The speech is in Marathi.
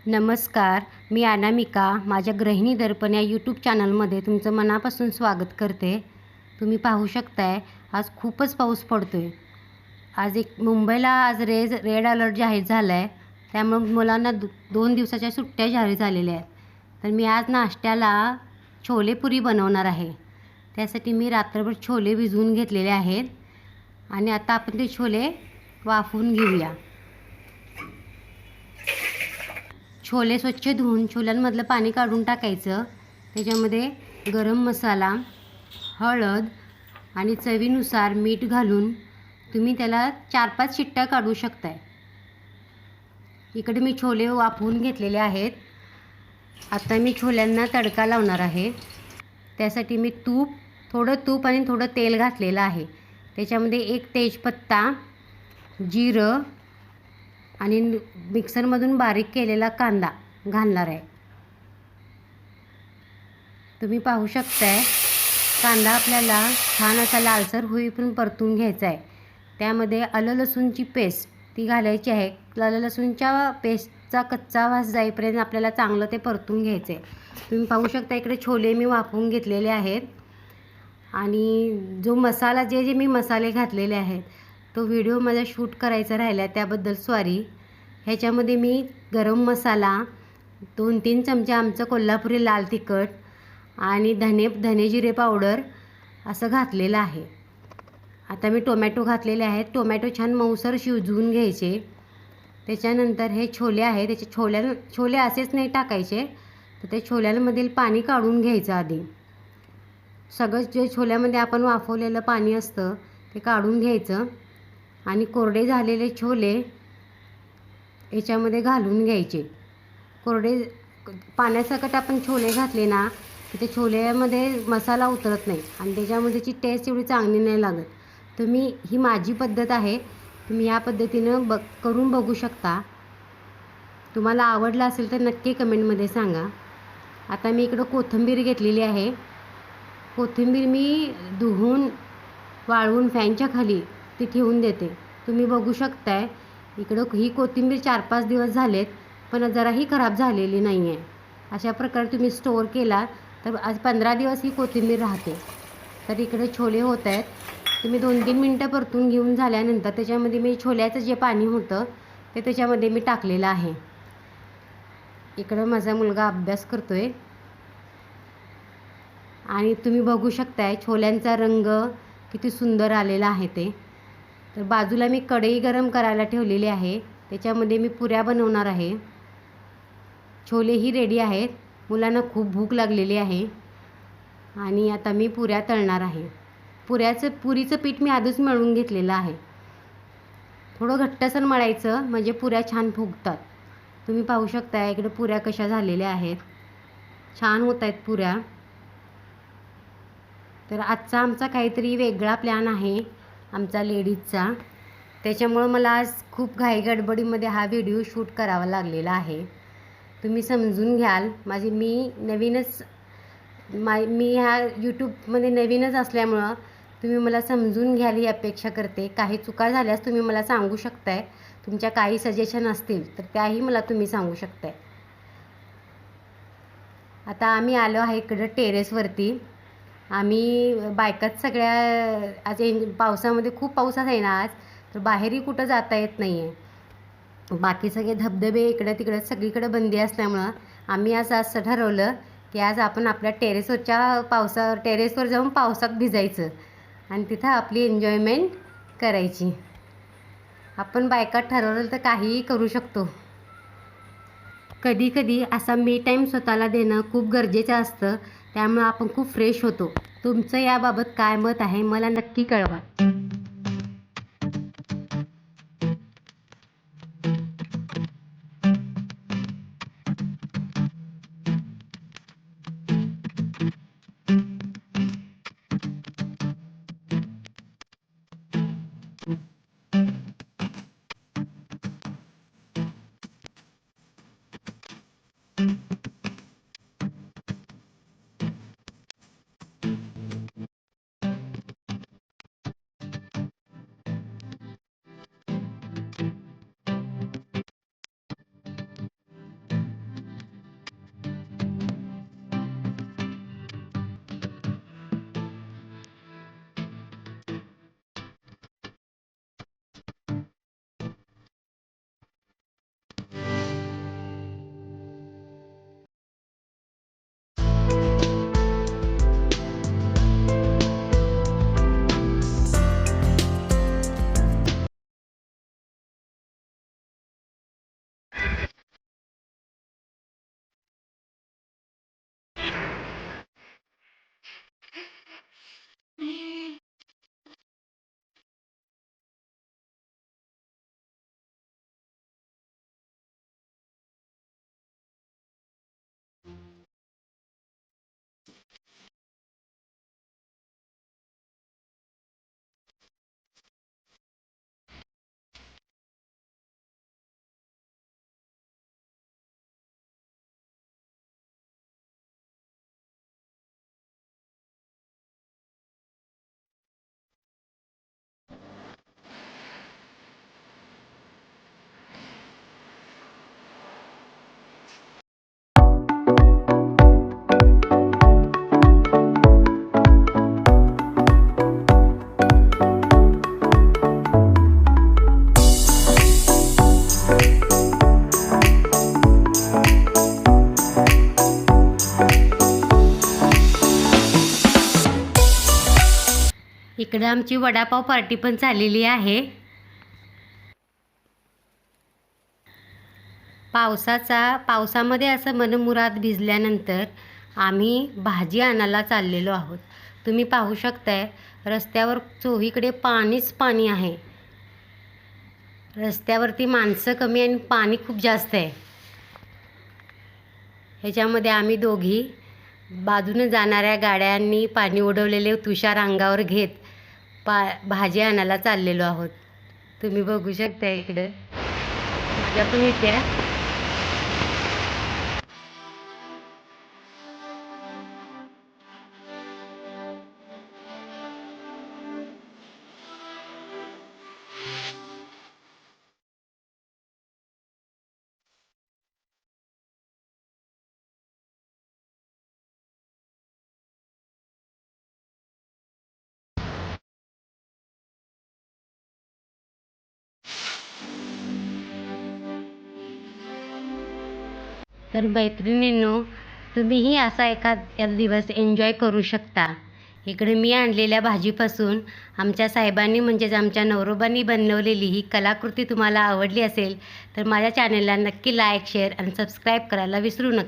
नमस्कार, मी अनामिका. माझ्या गृहिणी दर्पण या यूट्यूब चॅनलमध्ये तुमचं मनापासून स्वागत करते. तुम्ही पाहू शकताय, आज खूपच पाऊस पडतो आहे. आज मुंबईला आज रेड अलर्ट जाहीर झाला आहे. त्यामुळे मुलांना 2 दिवसाच्या सुट्ट्या जाहीर झालेल्या आहेत. तर मी आज नाश्त्याला छोले पुरी बनवणार आहे. त्यासाठी मी रात्रभर छोले भिजवून घेतलेले आहेत आणि आता आपण ते छोले वाफवून घेऊया. छोले स्वच्छ धुवून छोल्यांमधलं पाणी काढून टाकायचं. त्याच्यामध्ये गरम मसाला, हळद आणि चवीनुसार मीठ घालून तुम्ही त्याला 4-5 शिट्ट्या काढू शकताय. इकडे मी छोले वाफवून घेतलेले आहेत. आता मी छोल्यांना तडका लावणार आहे. त्यासाठी मी थोडं तूप आणि थोडं तेल घातलेलं आहे. त्याच्यामध्ये 1 तेजपत्ता, जिरं आणि मिक्सरमधून बारीक केलेला कांदा घालणार आहे. तुम्ही पाहू शकताय, कांदा आपल्याला छान असा लालसर होईपर्यंत परतून घ्यायचा आहे. त्यामध्ये आलं लसूणची पेस्ट ती घालायची आहे. आलं लसूणच्या पेस्टचा कच्चा वास जाईपर्यंत आपल्याला चांगलं ते परतून घ्यायचं आहे. तुम्ही पाहू शकता, इकडे छोले मी वाफवून घेतलेले आहेत आणि जो मसाला जे मी मसाले घातलेले आहेत तो व्हिडिओ मला शूट करायचा राहिला, त्याबद्दल सॉरी. ह्याच्यामध्ये मी गरम मसाला, 2-3 चमचे आमचं कोल्हापुरी लाल तिखट आणि धने जिरे पावडर असं घातलेलं आहे. आता मी टोमॅटो घातलेले आहेत. टोमॅटो छान मऊसर शिजवून घ्यायचे. त्याच्यानंतर हे छोले आहे, त्याचे छोले असेच नाही टाकायचे, तर ते छोल्यांमधील पाणी काढून घ्यायचं आधी. सगळं जे छोल्यामध्ये आपण वाफवलेलं पाणी असतं ते काढून घ्यायचं आणि कोरडे झालेले छोले याच्यामध्ये घालून घ्यायचे. कोरडे पाण्यासकट आपण छोले घातले ना की ते छोल्यामध्ये मसाला उतरत नाही आणि त्याच्यामध्येची टेस्ट एवढी चांगली नाही लागत. ही माझी पद्धत आहे, तुम्ही या पद्धतीनं करून बघू शकता. तुम्हाला आवडलं असेल तर नक्की कमेंटमध्ये सांगा. आता मी इकडं कोथिंबीर घेतलेली आहे. कोथिंबीर मी धुवून वाळवून फॅनच्या खाली ती ठेवून देते. तुम्ही बघू शकताय, इकडं ही कोथिंबीर 4-5 दिवस झालेत पण जराही खराब झालेली नाही आहे. अशा प्रकारे तुम्ही स्टोअर केला तर आज 15 दिवस ही कोथिंबीर राहते. तर इकडे छोले होत आहेत. तुम्ही 2-3 मिनटं परतून घेऊन झाल्यानंतर त्याच्यामध्ये मी छोल्याचं जे पाणी होतं ते त्याच्यामध्ये मी टाकलेलं आहे. इकडं माझा मुलगा अभ्यास करतो आहे आणि तुम्ही बघू शकताय छोल्यांचा रंग किती सुंदर आलेला आहे ते. तर बाजूला मी कढई गरम करायला ठेवलेली आहे. त्याच्यामध्ये मी पुऱ्या बनवणार आहे. छोलेही रेडी आहेत. मुलांना खूप भूक लागलेली आहे आणि आता मी पुऱ्या तळणार आहे. पुरीचं पीठ मी आधीच मळून घेतलेलं आहे. थोडं घट्टसर मळायचं म्हणजे पुऱ्या छान फुगतात. तुम्ही पाहू शकता इकडे पुऱ्या कशा झालेल्या आहेत. छान होत आहेत पुऱ्या. तर आजचा आमचा काहीतरी वेगळा प्लॅन आहे आमचा लेडीजचा. त्याच्यामुळं मला आज खूप घाई गडबडीमध्ये हा व्हिडिओ शूट करावा लागलेला आहे. तुम्ही समजून घ्याल. मी ह्या यूट्यूबमध्ये नवीनच असल्यामुळं तुम्ही मला समजून घ्याल ही अपेक्षा करते. काही चुका झाल्यास तुम्ही मला सांगू शकताय. तुमच्या काही सजेशन असतील तर त्याही मला तुम्ही सांगू शकताय. आता आम्ही आलो आहे इकडं टेरेसवरती. आम्ही बायकाच सगळ्या आज पावसामध्ये खूप पाऊस आहे ना आज, तर बाहेरही कुठं जाता येत नाही आहे. बाकी सगळे धबधबे इकडं तिकडं सगळीकडे बंदी असल्यामुळं आम्ही आज असं ठरवलं की आज आपण आपल्या टेरेसवर जाऊन पावसात भिजायचं आणि तिथं आपली एन्जॉयमेंट करायची. आपण बायका ठरवलं तर काहीही करू शकतो. कधी कधी असा मी टाईम स्वतःला देणं खूप गरजेचं असतं. त्यामुळे आपण खूप फ्रेश होतो. तुमचं याबाबत काय मत आहे मला नक्की कळवा. इकडे आमची वडापाव पार्टी पण चाललेली आहे. पावसामध्ये असं मनमुराद भिजल्यानंतर आम्ही भाजी आणायला चाललेलो आहोत. तुम्ही पाहू शकताय रस्त्यावर चोहीकडे पाणीच पाणी आहे. रस्त्यावरती माणसं कमी आणि पाणी खूप जास्त आहे. ह्याच्यामध्ये आम्ही दोघी बाजूने जाणाऱ्या गाड्यांनी पाणी उडवलेले तुषार अंगावर घेत भाजी आणायला चाललेलो आहोत. तुम्ही बघू शकता इकडे मजा पण येते. तर मैत्रिणींनो, तुम्हीही असा एखादा दिवस एन्जॉय करू शकता. इकडे मी आणलेल्या भाजीपासून आमच्या साहेबांनी म्हणजेच आमच्या नवरोबांनी बनवलेली ही कलाकृती तुम्हाला आवडली असेल तर माझ्या चॅनलला नक्की लाईक, शेअर आणि सबस्क्राईब करायला विसरू नका.